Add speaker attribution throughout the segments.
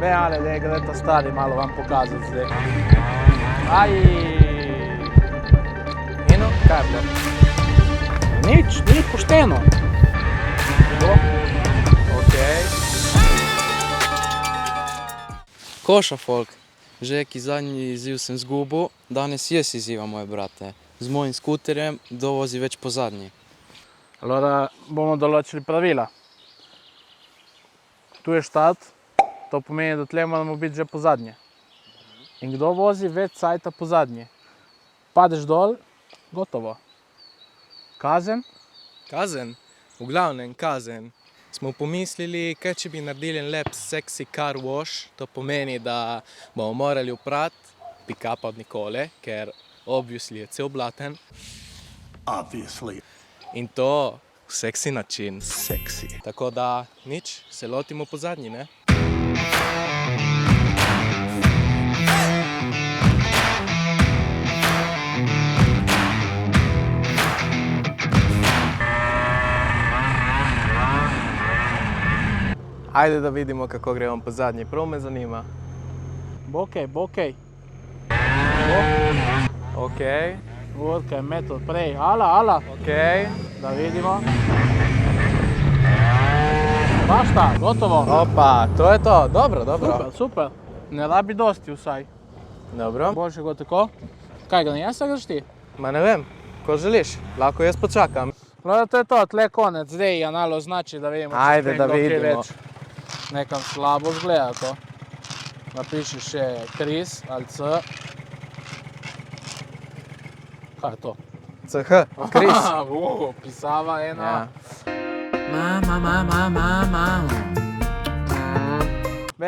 Speaker 1: Ale, da gre ta stari malo vam pokazati zdaj. Aj!
Speaker 2: Eno, kaj je bilo?
Speaker 1: Nič, ni pošteno.
Speaker 2: Okej. Koša, folk. Že ki zadnji izziv sem zgubil, danes jaz izzivam moje brate. Z mojim skuterjem, kdo vozi več po zadnji.
Speaker 1: Allora bomo določili pravila. Tu je štart, to pomeni, da tle moramo biti že po zadnje. In kdo vozi več cajta po zadnje? Padeš dol, gotovo. Kazen?
Speaker 3: Kazen? V glavnem kazen. Smo pomislili, kaj če bi naredili en lep sexy car wash, to pomeni, da bomo morali oprati pick-up od Nikole, ker obviously je cel blaten.
Speaker 4: Obviously.
Speaker 3: In to v seksi način.
Speaker 4: Sexy.
Speaker 3: Tako da nič, se lotimo po zadnji, ne? Ajde da vidimo, kako gremo po zadnji, prav me zanima.
Speaker 1: Bokej, bokej.
Speaker 3: Okej,
Speaker 1: Vodka je metod prej. Ala,
Speaker 3: okej.
Speaker 1: da vidimo. Bašta, gotovo.
Speaker 3: Opa, to je to, dobro.
Speaker 1: Super, super. Ne rabi dosti vsaj.
Speaker 3: Dobro.
Speaker 1: Boljše kot tako. Kaj ga ne greš ti?
Speaker 3: Ma ne vem, ko želiš, lahko jaz počakam.
Speaker 1: No, to je to, tle konec, zdaj je nalo znači, da vidimo,
Speaker 3: Ajde, da vidimo.
Speaker 1: Nekam slabo zgleda to. Napiši še Kris ali C. Kaj je to?
Speaker 3: CH, Kris.
Speaker 1: Pisava ena.
Speaker 3: Ja.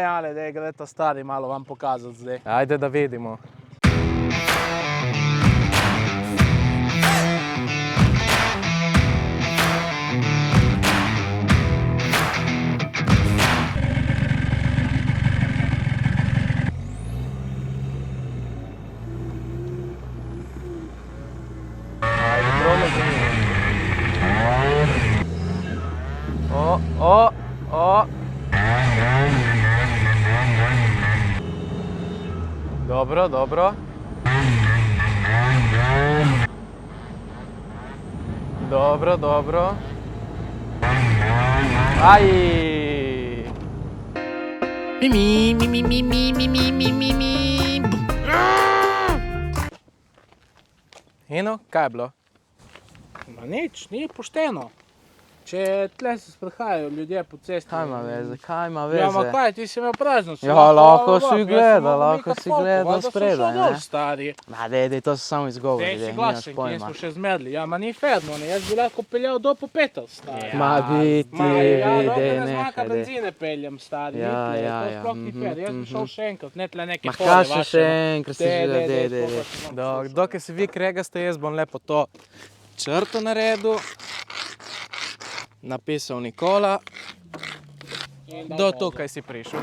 Speaker 1: Ale, da gre ta stari malo vam pokazati zdaj.
Speaker 3: Ajde da vidimo. Ajde, prav me zanima. O. Dobro. Dobro. Aj! Eno, kaj je bilo?
Speaker 1: Ma nič, ni pošteno. Če tle se sprehajajo ljudje po cesti.
Speaker 2: Kaj ima
Speaker 1: Ja, ma
Speaker 2: veze?
Speaker 1: kaj, ti si imel praznost.
Speaker 2: Ja, lahko si gledal spredaj, ne?
Speaker 1: Stari.
Speaker 2: Ma dej, to so samo izgovori,
Speaker 1: Dej si
Speaker 2: nimaš
Speaker 1: glasen, ki
Speaker 2: pojma.
Speaker 1: nismo še zmedli. Ja, ma ni ferno, ne, jaz bi lahko peljal do Popetel, stari.
Speaker 2: Ma biti,
Speaker 1: Ja,
Speaker 2: dej,
Speaker 1: ne zmanjka
Speaker 2: nehaj, dej.
Speaker 1: benzine peljem, stari.
Speaker 2: Ja,
Speaker 1: ni tle,
Speaker 2: ja,
Speaker 1: to
Speaker 2: ja,
Speaker 1: sploh ni fer. Jaz bi šel še enkrat, ne tle neke
Speaker 2: Ma
Speaker 1: fore
Speaker 2: kaj še
Speaker 1: vaše, no.
Speaker 2: enkrat si že, dej.
Speaker 3: Dokaj se vi kregaste, jaz bom lepo to črto naredil. Napisal Nikola. Do tukaj si prišel.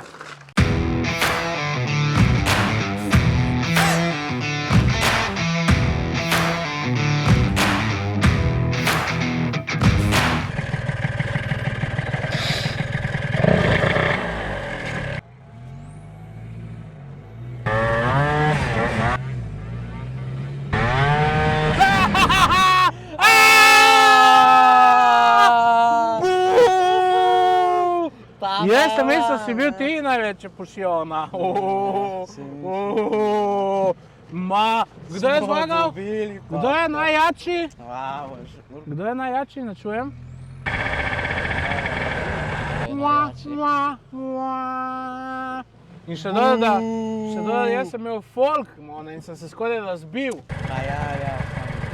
Speaker 1: Jaz sem mislil, da si bil ti največja pošijona. Ma, kdo je zmagal? Kdo je najjači? Kdo je najjači, ne čujem? In še da, jaz sem imel folk, in sem se skoraj razbil.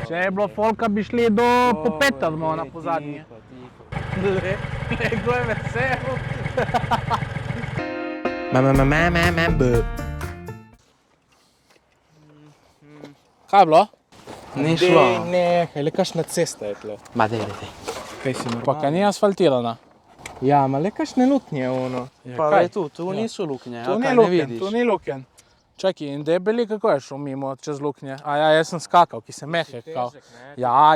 Speaker 1: Če je bilo folka, bi šli do Popetel, na pozadnje. Kdo je vesel? Kaj je bilo?
Speaker 2: Ni šlo.
Speaker 3: Nehaj, le kakšna cesta je tule.
Speaker 2: Ma dej.
Speaker 3: Kaj si
Speaker 1: Pa kaj ni asfaltirana?
Speaker 3: Ja, ma le kakšne luknje ono.
Speaker 2: Pa
Speaker 1: kaj?
Speaker 2: tu niso luknje,
Speaker 1: Tu
Speaker 2: a
Speaker 1: ni
Speaker 2: kaj ne
Speaker 1: luken,
Speaker 2: vidiš?
Speaker 1: tu ni luken. Čakaj, in debeli kako je šel mimo čez luknje? A ja, jaz sem skakal, ki se mehek kao. Ja,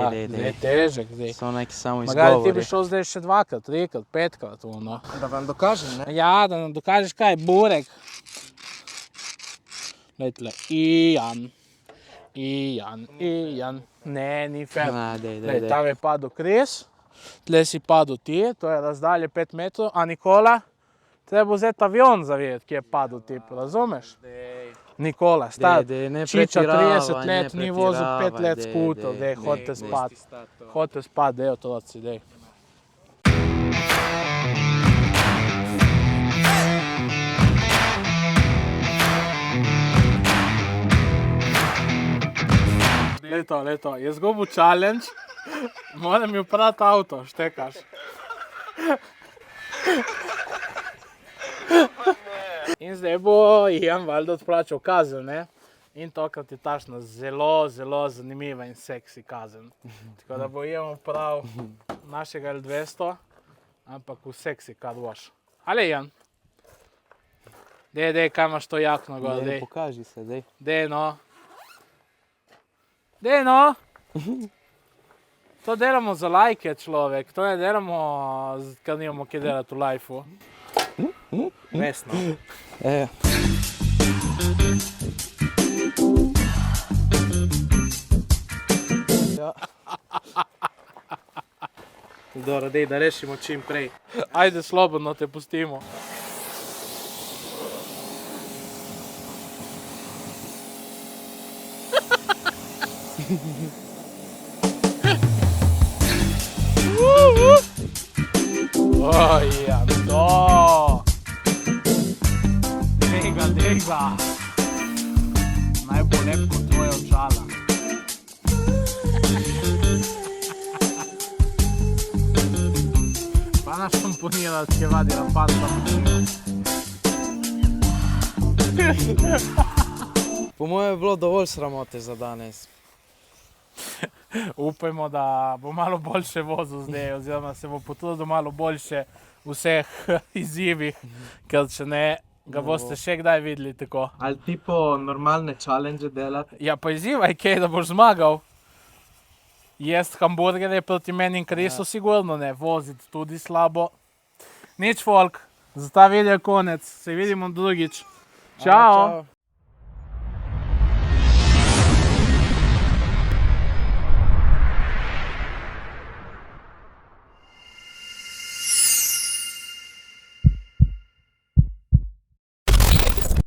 Speaker 2: Dej.
Speaker 1: težek zdaj.
Speaker 2: So neki samo
Speaker 1: Magari ti bi
Speaker 2: izgovori.
Speaker 1: šel zdaj še 2-krat, 3-krat, 5-krat, ono.
Speaker 3: Da vam dokažem, ne?
Speaker 1: Ja, da nam dokažeš kaj, burek. Glejte, Ijan. Ne, ni fair. Glej, tam je padel Kris, tle si padel ti, to je razdalje 5 metrov, a Nikola, treba vzeti avion za videti, kje je padel tip, razumeš? Nikola, star,
Speaker 2: ne
Speaker 1: čiča 30
Speaker 2: pretiravaj,
Speaker 1: let,
Speaker 2: ne
Speaker 1: ni vozil 5 let
Speaker 2: pretiravaj,
Speaker 1: skuter, dej, hodite spat. Hodite spat, dej, otroci, dej. Leto, je zgubil challenge, moram mi oprati avto, štekaš. In zdaj bo Ijan valjda odplačal kazen, ne? In tokrat je tašna zelo zanimiva in seksi kazen. Tako da bo Ijan opravil našega L200, ampak v seksi car wash. Ali Ijan? Dej, kaj imaš to jakno gor, dej.
Speaker 2: Pokaži se, dej.
Speaker 1: Dej no. Dej no. To delamo za lajke, človek. To ne delamo, ker nimamo kaj delati v lajfu. Resno. Dobro, dej, da rešimo čim prej. Ajde, slobodno te pustimo. Oj, to! Dej ga! Naj bo lep kot tvoje očala. Pa naš šamponirati, ki vadi na pad šamponiral.
Speaker 2: Po mojem je bilo dovolj sramote za danes.
Speaker 1: Upajmo, da bo malo boljše vozil zdaj, oziroma se bo potrudil malo boljše v vseh izzivih, ker če ne, ga boste še kdaj videli tako.
Speaker 3: Ali tipo normalne challenge delati?
Speaker 1: Ja, pa izzivaj kaj, da boš zmagal. Jest hamburgerje proti meni in Krisu sigurno ne, voziti tudi slabo. Nič folk, za ta video konec, se vidimo drugič. Čao!